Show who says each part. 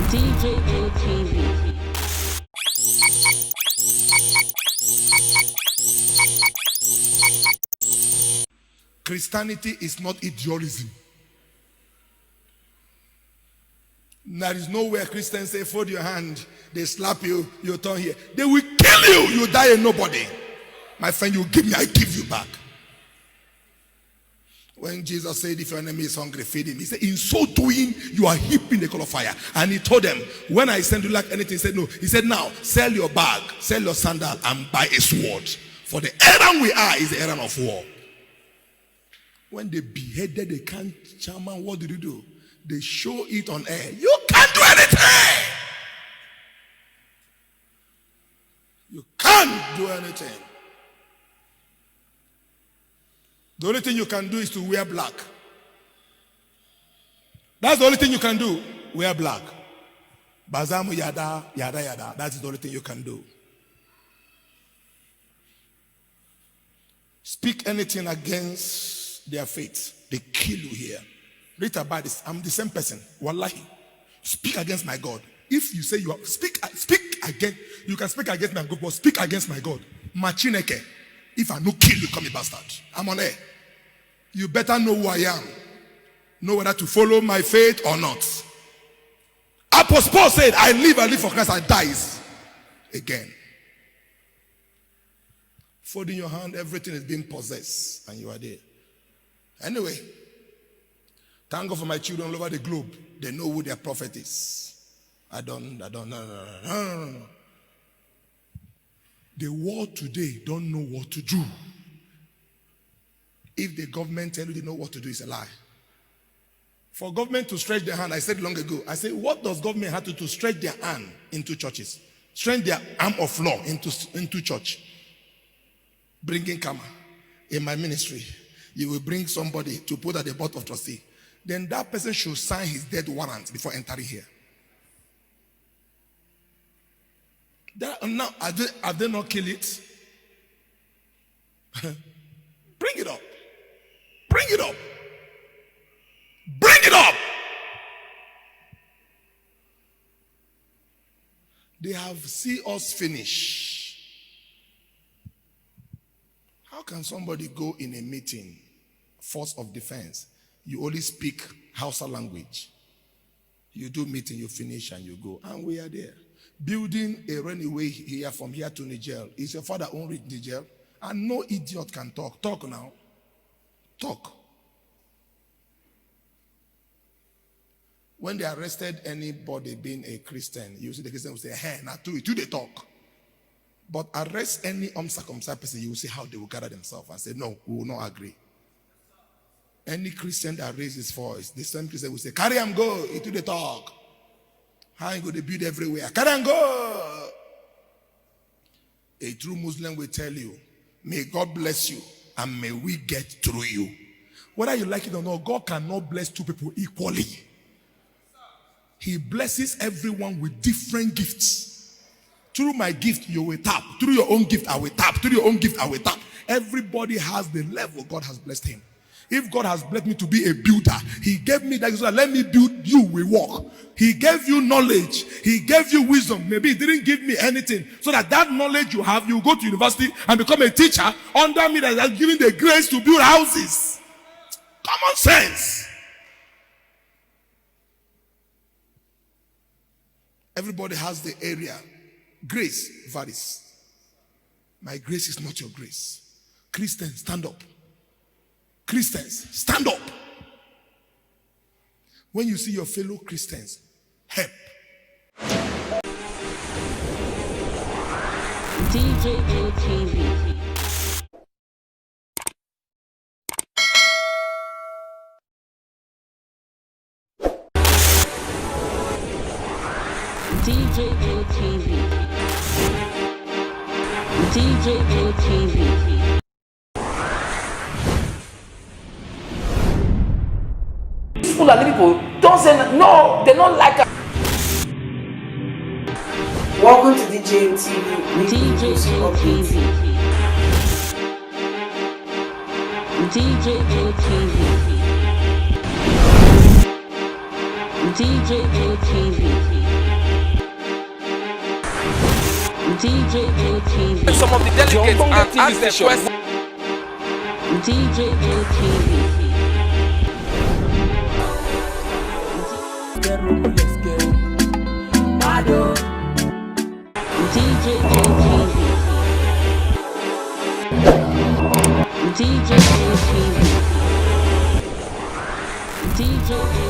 Speaker 1: DJM TV.
Speaker 2: Christianity is not idealism. There is nowhere Christians say, fold your hand, they slap you, you turn here. They will kill you, you die a nobody. My friend, you give me, I give you back. When Jesus said, if your enemy is hungry, feed him. He said, in so doing, you are heaping the coal of fire. And he told them, when I send you like anything, he said, no. He said, now, sell your bag, sell your sandal, and buy a sword. For the errand we are is the errand of war. When they beheaded the camp chairman, what did you do? They show it on air. You can't do anything. You can't do anything. The only thing you can do is to wear black. That's the only thing you can do. Wear black. Bazamu yada, yada, yada. That's the only thing you can do. Speak anything against their faith, they kill you here. Ritabbi, I'm the same person. Wallahi. Speak against my God. If you say you are, speak against, you can speak against my God, but speak against my God. Machineke. If I no kill you, come a bastard. I'm on air. You better know who I am. Know whether to follow my faith or not. Apostle Paul said, I live for Christ, I dies again. Folding your hand, everything is being possessed, and you are there. Anyway, thank God for my children all over the globe. They know who their prophet is. No. The world today don't know what to do. If the government tell you they know what to do, it's a lie. For government to stretch their hand, I said long ago, I said, what does government have to do? Stretch their hand into churches. Stretch their arm of law into church. Bringing karma. In my ministry, you will bring somebody to put at the board of trustee. Then that person should sign his death warrant before entering here. Now, have they not killed it? Bring it up. Bring it up. Bring it up. They have seen us finish. How can somebody go in a meeting, force of defense, you only speak Hausa language? You do meeting, you finish, and you go. And we are there. Building a runway here from here to Niger. Is your father only Niger? And no idiot can talk. Talk now. Talk. When they arrested anybody being a Christian, you see the Christian will say, hey, now do they talk. But arrest any uncircumcised person, you will see how they will gather themselves and say, no, we will not agree. Any Christian that raises his voice, the same Christian will say, carry him, go, it do the talk. How you go to build everywhere? Carry him, go. A true Muslim will tell you, may God bless you and may we get through you. Whether you like it or not, God cannot bless two people equally. He blesses everyone with different gifts. Through my gift, you will tap. Through your own gift, I will tap. Through your own gift, I will tap. Everybody has the level God has blessed him. If God has blessed me to be a builder, he gave me that, so let me build you with work. He gave you knowledge. He gave you wisdom. Maybe he didn't give me anything. So that knowledge you have, you go to university and become a teacher under me that has given the grace to build houses. Common sense. Everybody has the area. Grace varies. My grace is not your grace. Christians, stand up. Christians, stand up. When you see your fellow Christians, help.
Speaker 1: DJM TV. DJM TV. DJM TV.
Speaker 3: Fulani people don't say no, they don't like us. Welcome to DJM TV.
Speaker 1: DJM TV. DJM TV. DJM TV. DJM TV.
Speaker 4: Some of the delegates and ask them questions.
Speaker 1: DJM TV. DJM TV. DJM TV. DJM